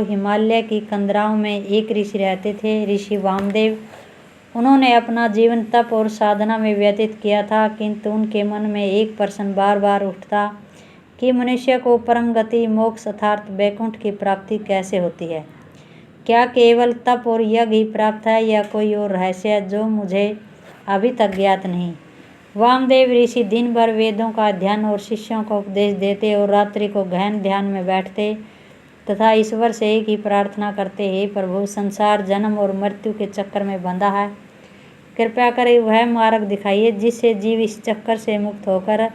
हिमालय की कंदराओं में एक ऋषि रहते थे, ऋषि वामदेव। उन्होंने अपना जीवन तप और साधना में व्यतीत किया था, किंतु उनके मन में एक प्रश्न बार बार उठता कि मनुष्य को परम गति, मोक्ष अर्थात वैकुंठ की प्राप्ति कैसे होती है। क्या केवल तप और यज्ञ ही प्राप्त है या कोई और रहस्य है जो मुझे अभी तक ज्ञात नहीं। वामदेव ऋषि दिन भर वेदों का अध्ययन और शिष्यों को उपदेश देते और रात्रि को गहन ध्यान में बैठते तथा ईश्वर से एक ही प्रार्थना करते, हे प्रभु, संसार जन्म और मृत्यु के चक्कर में बंधा है, कृपया कर वह मार्ग दिखाइए जिससे जीव इस चक्कर से मुक्त होकर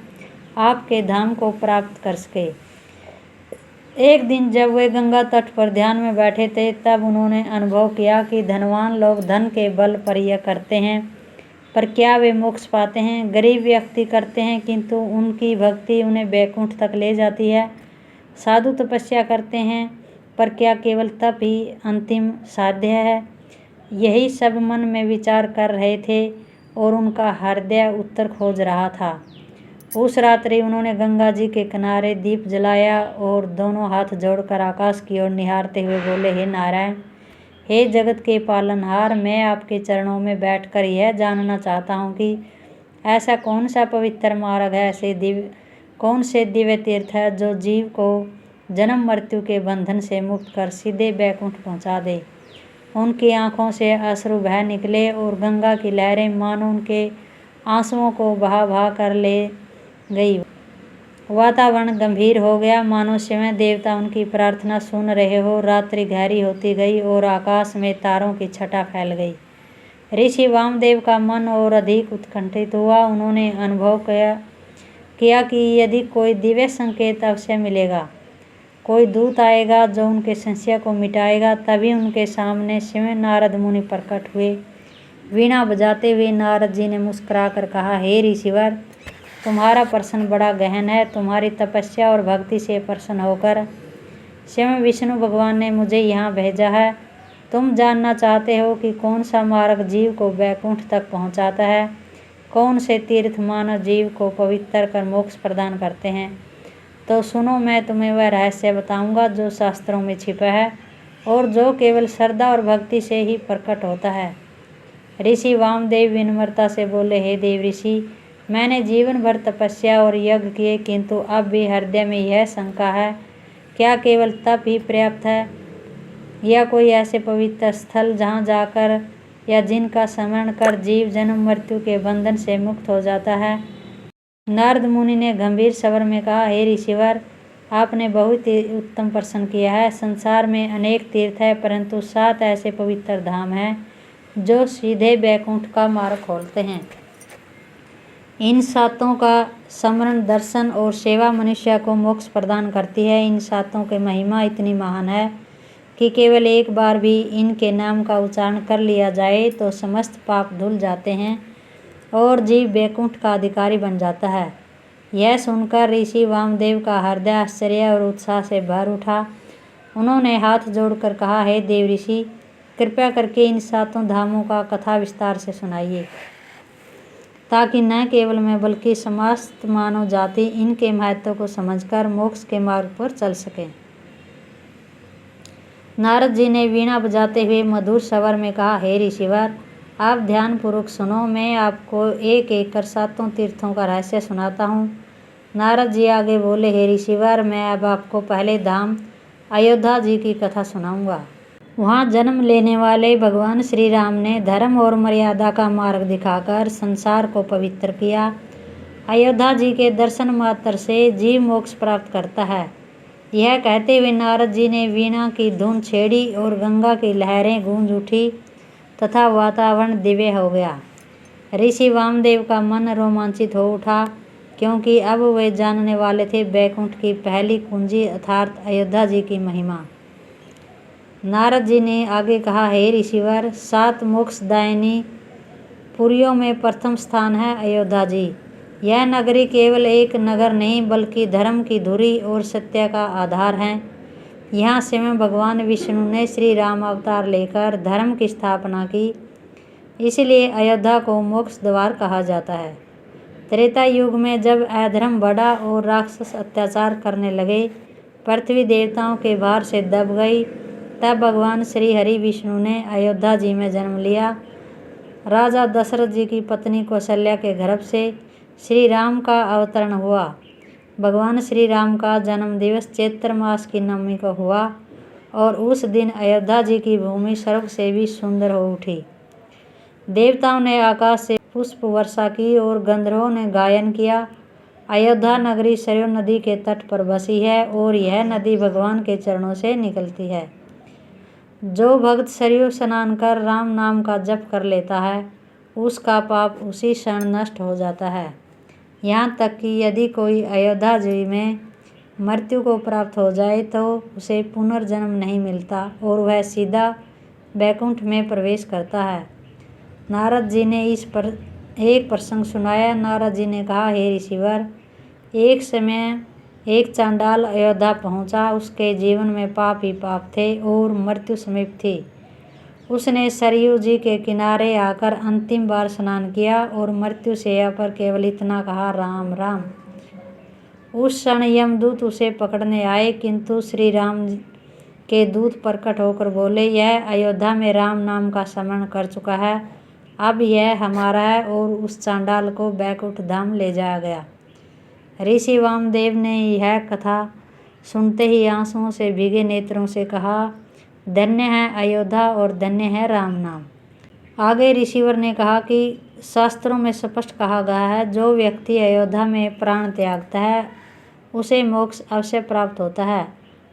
आपके धाम को प्राप्त कर सके। एक दिन जब वे गंगा तट पर ध्यान में बैठे थे, तब उन्होंने अनुभव किया कि धनवान लोग धन के बल पर यह करते हैं, पर क्या वे मोक्ष पाते हैं। गरीब व्यक्ति करते हैं, किंतु उनकी भक्ति उन्हें वैकुंठ तक ले जाती है। साधु तपस्या करते हैं, पर क्या केवल तप ही अंतिम साध्य है। यही सब मन में विचार कर रहे थे और उनका हृदय उत्तर खोज रहा था। उस रात्रि उन्होंने गंगा जी के किनारे दीप जलाया और दोनों हाथ जोड़कर आकाश की ओर निहारते हुए बोले, हे नारायण, हे जगत के पालनहार, मैं आपके चरणों में बैठकर यह जानना चाहता हूँ कि ऐसा कौन सा पवित्र मार्ग है, कौन से दिव्य तीर्थ है जो जीव को जन्म मृत्यु के बंधन से मुक्त कर सीधे वैकुंठ पहुँचा दे। उनकी आंखों से अश्रु बह निकले और गंगा की लहरें मानो उनके आंसुओं को बहा बहा कर ले गई। वातावरण गंभीर हो गया, मानो स्वयं देवता उनकी प्रार्थना सुन रहे हो। रात्रि गहरी होती गई और आकाश में तारों की छटा फैल गई। ऋषि वामदेव का मन और अधिक उत्कंठित हुआ। उन्होंने अनुभव किया कि यदि कोई दिव्य संकेत अवश्य मिलेगा, कोई दूत आएगा जो उनके संशय को मिटाएगा। तभी उनके सामने स्वयं नारद मुनि प्रकट हुए। वीणा बजाते हुए नारद जी ने मुस्कुराकर कहा, हे ऋषिवर, तुम्हारा प्रश्न बड़ा गहन है। तुम्हारी तपस्या और भक्ति से प्रसन्न होकर स्वयं विष्णु भगवान ने मुझे यहाँ भेजा है। तुम जानना चाहते हो कि कौन सा मार्ग जीव को वैकुंठ तक पहुँचाता है, कौन से तीर्थ मानव जीव को पवित्र कर मोक्ष प्रदान करते हैं। तो सुनो, मैं तुम्हें वह रहस्य बताऊंगा जो शास्त्रों में छिपा है और जो केवल श्रद्धा और भक्ति से ही प्रकट होता है। ऋषि वामदेव विनम्रता से बोले, हे देव ऋषि, मैंने जीवन भर तपस्या और यज्ञ किए, किंतु अब भी हृदय में यह शंका है, क्या केवल तप ही पर्याप्त है या कोई ऐसे पवित्र स्थल जहाँ जाकर या जिनका स्मरण कर जीव जन्म मृत्यु के बंधन से मुक्त हो जाता है। नारद मुनि ने गंभीर स्वर में कहा, हे ऋषिवर, आपने बहुत ही उत्तम प्रश्न किया है। संसार में अनेक तीर्थ है, परंतु 7 ऐसे पवित्र धाम हैं जो सीधे वैकुंठ का मार्ग खोलते हैं। इन 7 का स्मरण, दर्शन और सेवा मनुष्य को मोक्ष प्रदान करती है। इन 7 की महिमा इतनी महान है कि केवल एक बार भी इनके नाम का उच्चारण कर लिया जाए तो समस्त पाप धुल जाते हैं और जीव वैकुंठ का अधिकारी बन जाता है। यह सुनकर ऋषि वामदेव का हृदय आश्चर्य और उत्साह से भर उठा। उन्होंने हाथ जोड़कर कहा, हे देव ऋषि, कृपया करके इन 7 धामों का कथा विस्तार से सुनाइए, ताकि न केवल मैं बल्कि समस्त मानव जाति इनके महत्व को समझकर मोक्ष के मार्ग पर चल सके। नारद जी ने वीणा बजाते हुए मधुर स्वर में कहा, हे ऋषिवर, आप ध्यान पूर्वक सुनो, मैं आपको एक एक कर 7 तीर्थों का रहस्य सुनाता हूँ। नारद जी आगे बोले, हे ऋषिवर, मैं अब आपको पहले धाम अयोध्या जी की कथा सुनाऊंगा। वहाँ जन्म लेने वाले भगवान श्री राम ने धर्म और मर्यादा का मार्ग दिखाकर संसार को पवित्र किया। अयोध्या जी के दर्शन मात्र से जीव मोक्ष प्राप्त करता है। यह कहते हुए नारद जी ने वीणा की धुन छेड़ी और गंगा की लहरें गूंज उठी तथा वातावरण दिव्य हो गया। ऋषि वामदेव का मन रोमांचित हो उठा, क्योंकि अब वे जानने वाले थे वैकुंठ की पहली कुंजी अर्थात अयोध्या जी की महिमा। नारद जी ने आगे कहा, हे ऋषिवर, 7 मोक्षदायिनी पुरियों में प्रथम स्थान है अयोध्या जी। यह नगरी केवल एक नगर नहीं बल्कि धर्म की धुरी और सत्य का आधार है। यहाँ स्वयं भगवान विष्णु ने श्री राम अवतार लेकर धर्म की स्थापना की, इसलिए अयोध्या को मोक्ष द्वार कहा जाता है। त्रेता युग में जब अधर्म बढ़ा और राक्षस अत्याचार करने लगे, पृथ्वी देवताओं के भार से दब गई तब भगवान श्री हरि विष्णु ने अयोध्या जी में जन्म लिया। राजा दशरथ जी की पत्नी कौशल्या के गर्भ से श्री राम का अवतरण हुआ। भगवान श्री राम का जन्म दिवस चैत्र मास की नवमी को हुआ और उस दिन अयोध्या जी की भूमि स्वर्ग से भी सुंदर हो उठी। देवताओं ने आकाश से पुष्प वर्षा की और गंधर्वों ने गायन किया। अयोध्या नगरी सरयू नदी के तट पर बसी है और यह नदी भगवान के चरणों से निकलती है। जो भक्त सरयू स्नान कर राम नाम का जप कर लेता है उसका पाप उसी क्षण नष्ट हो जाता है। यहाँ तक कि यदि कोई अयोध्या जी में मृत्यु को प्राप्त हो जाए तो उसे पुनर्जन्म नहीं मिलता और वह सीधा वैकुंठ में प्रवेश करता है। नारद जी ने इस पर एक प्रसंग सुनाया। नारद जी ने कहा, हे ऋषिवर, एक समय एक चांडाल अयोध्या पहुंचा। उसके जीवन में पाप ही पाप थे और मृत्यु समीप थी। उसने सरयू जी के किनारे आकर अंतिम बार स्नान किया और मृत्यु शैया पर केवल इतना कहा, राम राम। उस क्षण यमदूत उसे पकड़ने आए, किंतु श्री राम के दूत प्रकट होकर बोले, यह अयोध्या में राम नाम का स्मरण कर चुका है, अब यह हमारा है, और उस चांडाल को बैकुंठ धाम ले जाया गया। ऋषि वामदेव ने यह कथा सुनते ही आंसुओं से भीगे नेत्रों से कहा, धन्य है अयोध्या और धन्य है राम नाम। आगे ऋषिवर ने कहा कि शास्त्रों में स्पष्ट कहा गया है, जो व्यक्ति अयोध्या में प्राण त्यागता है उसे मोक्ष अवश्य प्राप्त होता है।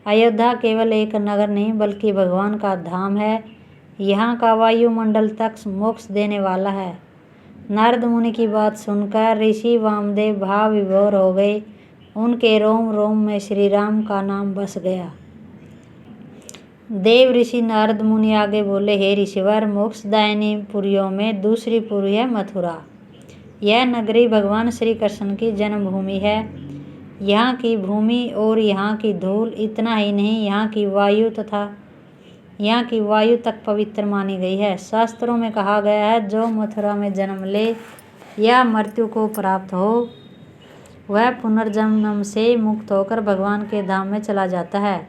अयोध्या केवल एक नगर नहीं बल्कि भगवान का धाम है। यहाँ का वायुमंडल तक मोक्ष देने वाला है। नारद मुनि की बात सुनकर ऋषि वामदेव भाव विभोर हो गए। उनके रोम रोम में श्री राम का नाम बस गया। देव ऋषि नारद मुनि आगे बोले, हे ऋषिवर, मोक्षदायिनी पुरियों में दूसरी पुरी है मथुरा। यह नगरी भगवान श्री कृष्ण की जन्मभूमि है। यहाँ की भूमि और यहाँ की धूल, इतना ही नहीं यहाँ की वायु तक पवित्र मानी गई है। शास्त्रों में कहा गया है, जो मथुरा में जन्म ले या मृत्यु को प्राप्त हो वह पुनर्जन्म से मुक्त होकर भगवान के धाम में चला जाता है।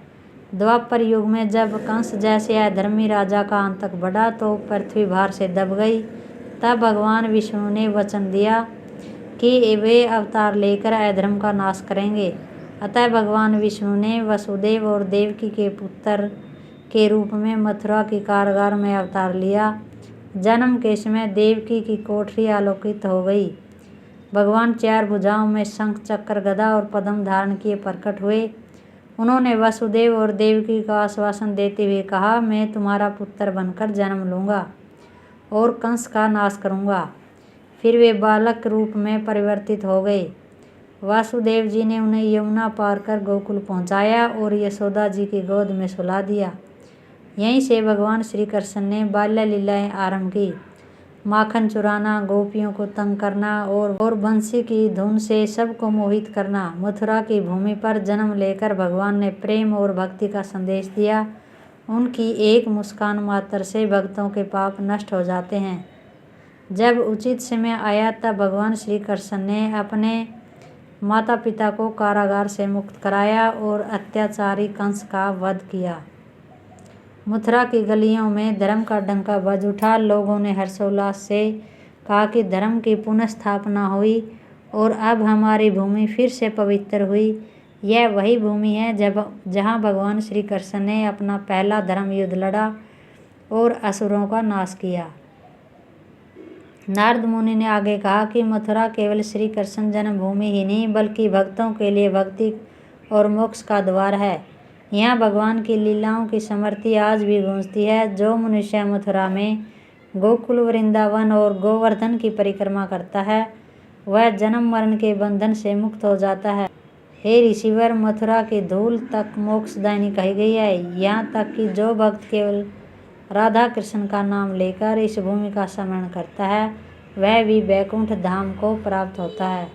द्वापर युग में जब कंस जैसे अधर्मी राजा का आतंक बढ़ा तो पृथ्वी भार से दब गई। तब भगवान विष्णु ने वचन दिया कि वे अवतार लेकर अधर्म का नाश करेंगे। अतः भगवान विष्णु ने वसुदेव और देवकी के पुत्र के रूप में मथुरा की कारागार में अवतार लिया। जन्म के समय देवकी की कोठरी आलोकित हो गई। भगवान चार भुजाओं में शंख, चक्र, गदा और पद्म धारण किए प्रकट हुए। उन्होंने वसुदेव और देवकी का आश्वासन देते हुए कहा, मैं तुम्हारा पुत्र बनकर जन्म लूँगा और कंस का नाश करूँगा। फिर वे बालक रूप में परिवर्तित हो गए। वासुदेव जी ने उन्हें यमुना पार कर गोकुल पहुँचाया और यशोदा जी की गोद में सुला दिया। यहीं से भगवान श्री कृष्ण ने बाल्य लीलाएं आरंभ की। माखन चुराना, गोपियों को तंग करना और बंसी की धुन से सबको मोहित करना। मथुरा की भूमि पर जन्म लेकर भगवान ने प्रेम और भक्ति का संदेश दिया। उनकी एक मुस्कान मात्र से भक्तों के पाप नष्ट हो जाते हैं। जब उचित समय आया तब भगवान श्री कृष्ण ने अपने माता पिता को कारागार से मुक्त कराया और अत्याचारी कंस का वध किया। मथुरा की गलियों में धर्म का डंका बज उठा। लोगों ने हर्षोल्लास से कहा कि धर्म की पुनः स्थापना हुई और अब हमारी भूमि फिर से पवित्र हुई। यह वही भूमि है जहाँ भगवान श्री कृष्ण ने अपना पहला धर्म युद्ध लड़ा और असुरों का नाश किया। नारद मुनि ने आगे कहा कि मथुरा केवल श्री कृष्ण जन्मभूमि ही नहीं बल्कि भक्तों के लिए भक्ति और मोक्ष का द्वार है। यहाँ भगवान की लीलाओं की स्मृति आज भी गूंजती है। जो मनुष्य मथुरा में गोकुल, वृंदावन और गोवर्धन की परिक्रमा करता है वह जन्म मरण के बंधन से मुक्त हो जाता है। हे ऋषिवर, मथुरा की धूल तक मोक्षदायिनी कही गई है। यहाँ तक कि जो भक्त केवल राधा कृष्ण का नाम लेकर इस भूमि का स्मरण करता है वह भी बैकुंठ धाम को प्राप्त होता है।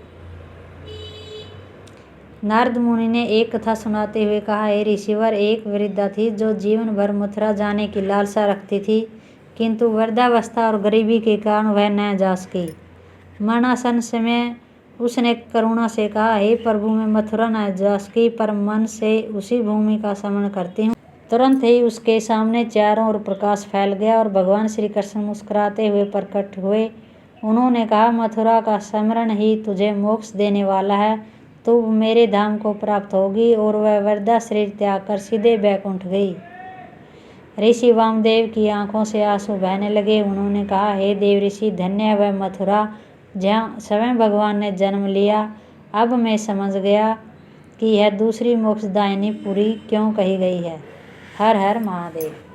नारद मुनि ने एक कथा सुनाते हुए कहा, हे ऋषिवर, एक वृद्धा थी जो जीवन भर मथुरा जाने की लालसा रखती थी, किंतु वृद्धावस्था और गरीबी के कारण वह न जा सकी। मरणासन समय उसने करुणा से कहा, हे प्रभु, मैं मथुरा न जा सकी पर मन से उसी भूमि का स्मरण करती हूँ तुरंत ही उसके सामने चारों ओर प्रकाश फैल गया और भगवान श्री कृष्ण मुस्कुराते हुए प्रकट हुए। उन्होंने कहा, मथुरा का स्मरण ही तुझे मोक्ष देने वाला है। तू मेरे धाम को प्राप्त होगी। और वह वृद्धा शरीर त्याग कर सीधे बैकुंठ गई। ऋषि वामदेव की आंखों से आंसू बहने लगे। उन्होंने कहा, हे देव ऋषि, धन्य है वह मथुरा जहाँ स्वयं भगवान ने जन्म लिया। अब मैं समझ गया कि यह दूसरी मोक्षदायिनी पुरी क्यों कही गई है। हर हर महादेव।